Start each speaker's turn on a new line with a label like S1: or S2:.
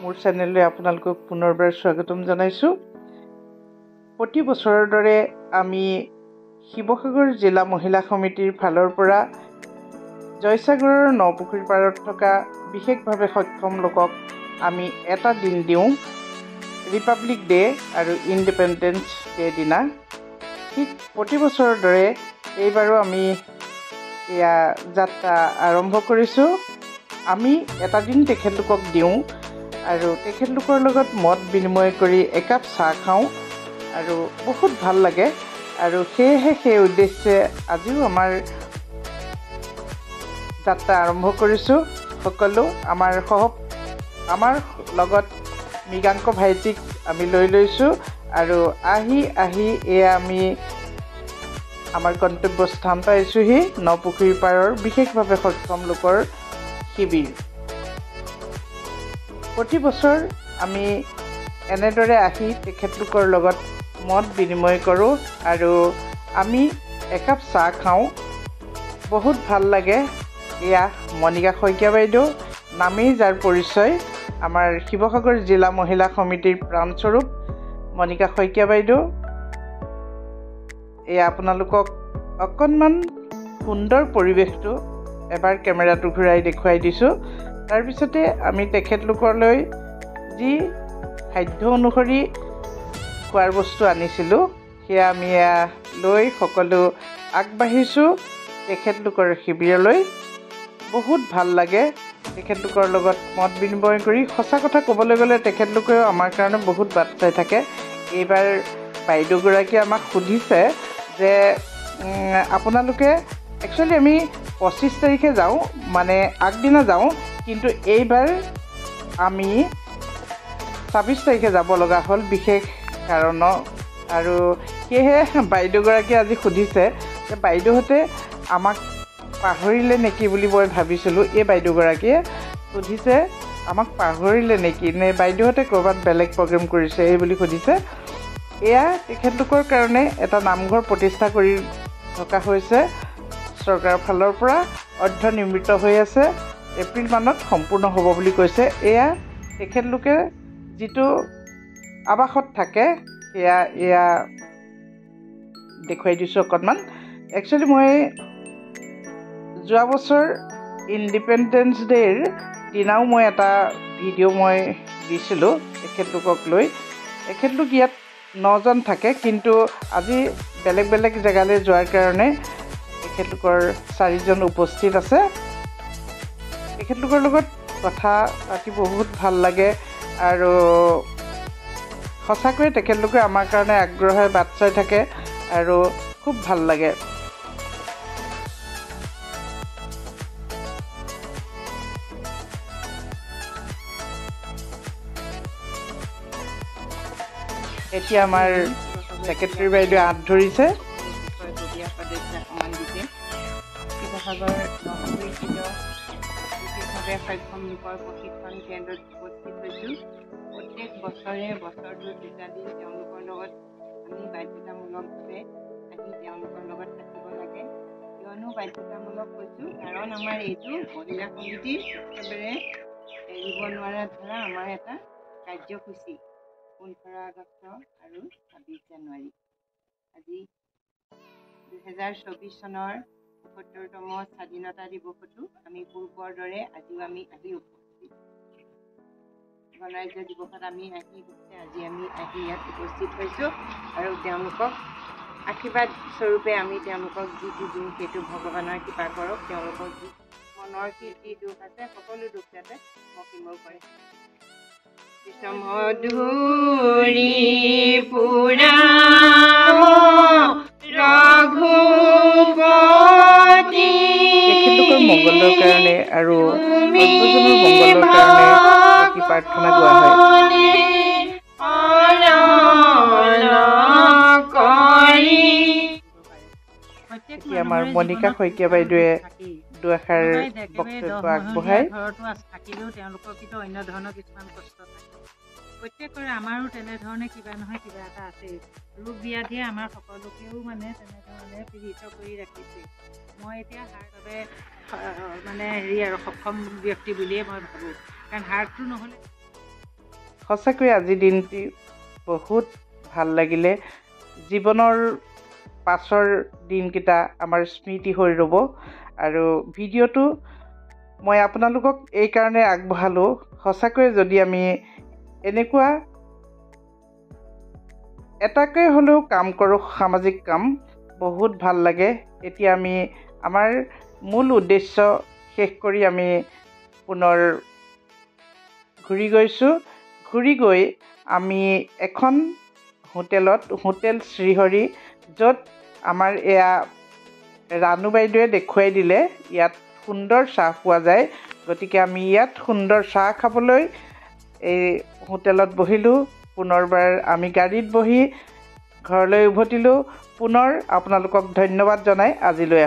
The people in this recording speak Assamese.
S1: মোৰ চেনেললৈ আপোনালোকক পুনৰবাৰ স্বাগতম জনাইছোঁ। প্ৰতি বছৰৰ দৰে আমি শিৱসাগৰ জিলা মহিলা সমিতিৰ ফালৰ পৰা জয়সাগৰৰ নপুখুৰী পাৰত থকা বিশেষভাৱে সক্ষম লোকক আমি এটা দিন দিওঁ, ৰিপাব্লিক ডে আৰু ইণ্ডিপেণ্ডেন্স ডে দিনা। ঠিক প্ৰতি বছৰৰ দৰে এইবাৰো আমি এয়া যাত্ৰা আৰম্ভ কৰিছোঁ। আমি এটা দিন তেখেতলোকক দিওঁ আৰু তেখেতলোকৰ লগত মত বিনিময় কৰি একাপ চাহ খাওঁ আৰু বহুত ভাল লাগে। আৰু সেয়েহে সেই উদ্দেশ্যে আজিও আমাৰ যাত্ৰা আৰম্ভ কৰিছোঁ। সকলো আমাৰ লগত মৃগাংক ভাইটিক আমি লৈ লৈছোঁ আৰু আহি এয়া আমি আমাৰ গন্তব্যস্থান পাইছোঁহি, নপুখুৰী পাৰৰ বিশেষভাৱে সক্ষম লোকৰ শিবিৰ। প্ৰতি বছৰ আমি এনেদৰে আহি তেখেতলোকৰ লগত মত বিনিময় কৰোঁ আৰু আমি একাপ চাহ খাওঁ, বহুত ভাল লাগে। এয়া মণিকা শইকীয়া বাইদেউ, নামেই যাৰ পৰিচয়, আমাৰ শিৱসাগৰ জিলা মহিলা সমিতিৰ প্ৰাণস্বৰূপ মণিকা শইকীয়া বাইদেউ। এয়া আপোনালোকক অকণমান সুন্দৰ পৰিৱেশটো এবাৰ কেমেৰাটো ঘূৰাই দেখুৱাই দিছোঁ। তাৰপিছতে আমি তেখেতলোকলৈ যি সাধ্য অনুসৰি খোৱাৰ বস্তু আনিছিলোঁ সেয়া আমি লৈ সকলো আগবাঢ়িছোঁ তেখেতলোকৰ শিবিৰলৈ। বহুত ভাল লাগে তেখেতলোকৰ লগত মত বিনিময় কৰি। সঁচা কথা ক'বলৈ গ'লে তেখেতলোকেও আমাৰ কাৰণে বহুত বাট চাই থাকে। এইবাৰ বাইদেউগৰাকীয়ে আমাক সুধিছে যে আপোনালোকে একচুৱেলি আমি 25 তাৰিখে যাওঁ, মানে আগদিনা যাওঁ, কিন্তু এইবাৰ আমি 26 তাৰিখে যাব লগা হ'ল বিশেষ কাৰণত। আৰু সেয়েহে বাইদেউগৰাকীয়ে আজি সুধিছে যে বাইদেউহঁতে আমাক পাহৰিলে নেকি বুলি মই ভাবিছিলোঁ। এই বাইদেউগৰাকীয়ে সুধিছে আমাক পাহৰিলে নেকি, নে বাইদেউহঁতে ক'ৰবাত বেলেগ প্ৰগ্ৰেম কৰিছে এই বুলি সুধিছে। এয়া তেখেতলোকৰ কাৰণে এটা নামঘৰ প্ৰতিষ্ঠা কৰি থকা হৈছে চৰকাৰৰ ফালৰ পৰা, অৰ্ধনিৰ্মিত হৈ আছে, এপ্ৰিল মানত সম্পূৰ্ণ হ'ব বুলি কৈছে। এয়া তেখেতলোকে যিটো আৱাসত থাকে এয়া দেখুৱাই দিছোঁ অকণমান। একচুৱেলি মই যোৱা বছৰ ইণ্ডিপেণ্ডেন্স ডে'ৰ দিনাও মই এটা ভিডিঅ' মই দিছিলোঁ তেখেতলোকক লৈ। তেখেতলোক ইয়াত 9জন থাকে, কিন্তু আজি বেলেগ জেগালৈ যোৱাৰ কাৰণে তেখেতলোকৰ 4জন উপস্থিত আছে। তেখেতলোকৰ লগত কথা পাতি বহুত ভাল লাগে আৰু সঁচাকৈয়ে তেখেতলোকে আমাৰ কাৰণে আগ্ৰহেৰে বাট চাই থাকে আৰু খুব ভাল লাগে। এতিয়া আমাৰ ছেক্ৰেটাৰী বাইদেৱে হাত ধৰিছে।
S2: শিৱসাগৰ নপুখুৰীস্থিত বিশেষভাৱে সক্ষম লোকৰ প্ৰশিক্ষণ কেন্দ্ৰত উপস্থিত হৈছোঁ। প্ৰত্যেক বছৰে বছৰটো দুটা দিন তেওঁলোকৰ লগত আমি বাধ্যতামূলকভাৱে আহি তেওঁলোকৰ লগত থাকিব লাগে। কিয়নো বাধ্যতামূলক কৈছোঁ, কাৰণ আমাৰ এইটো মহিলা সমিতিৰ একেবাৰে এৰিব নোৱাৰা ধৰা আমাৰ এটা কাৰ্যসূচী। 15 আগষ্ট আৰু 26 জানুৱাৰী। আজি 2024 চনৰ ৭৫তম স্বাধীনতা দিৱসতো আমি পূৰ্বৰ দৰে আজিও আমি আহি উপস্থিত। গণৰাজ্য দিৱসত আমি আজি ইয়াত উপস্থিত হৈছোঁ আৰু তেওঁলোকক আশীৰ্বাদ স্বৰূপে আমি তেওঁলোকক যিটো দিওঁ সেইটো ভগৱানৰ কৃপা কৰক। তেওঁলোকৰ যি মনৰ যি দুখ আছে সকলো দুখ যাতে মষিমূৰ কৰে। মধুৰী পুৰাম ৰঘুপতি,
S1: তেখেতলোকৰ মংগলৰ কাৰণে আৰু সৰ্বজনৰ মংগলৰ কাৰণে এটি প্ৰাৰ্থনা গোৱা হয়। এতিয়া আমাৰ মণিকা শইকীয়া বাইদেৱে দুআষাৰ বক্তব্য আগবঢ়াই।
S3: ঘৰতো থাকিলেও তেওঁলোকৰ কিন্তু অন্য ধৰণৰ কিছুমান কষ্ট থাকে। প্ৰত্যেকৰে আমাৰো তেনেধৰণে কিবা নহয় কিবা এটা আছে। ৰোগ ব্যাধিয়ে আমাৰ সকলোকেও তেনেধৰণে পীড়িত কৰি ৰাখিছে। মই এতিয়া হাড়ৰ বাবে আৰু সক্ষম ব্যক্তি বুলিয়ে মই ভাবোঁ, কাৰণ হাড়টো নহ'লে
S1: সঁচাকৈ আজিৰ দিনটি বহুত ভাল লাগিলে। জীৱনৰ পাছৰ দিনকেইটা আমাৰ স্মৃতি হৈ ৰ'ব। আৰু ভিডিঅ'টো মই আপোনালোকক এইকাৰণে আগবঢ়ালোঁ, সঁচাকৈ যদি আমি এনেকুৱা এটাকৈ হ'লেও কাম কৰোঁ, সামাজিক কাম, বহুত ভাল লাগে। এতিয়া আমি আমাৰ মূল উদ্দেশ্য শেষ কৰি আমি পুনৰ ঘূৰি গৈছোঁ। ঘূৰি গৈ আমি এখন হোটেল শ্ৰীহৰি, য'ত আমাৰ এয়া ৰাণু বাইদেৱে দেখুৱাই দিলে ইয়াত সুন্দৰ চাহ পোৱা যায়। গতিকে আমি ইয়াত সুন্দৰ চাহ খাবলৈ এই হোটেলত বহিলোঁ। পুনৰবাৰ আমি গাড়ীত বহি ঘৰলৈ উভতিলোঁ। পুনৰ আপোনালোকক ধন্যবাদ জনাই আজিলৈ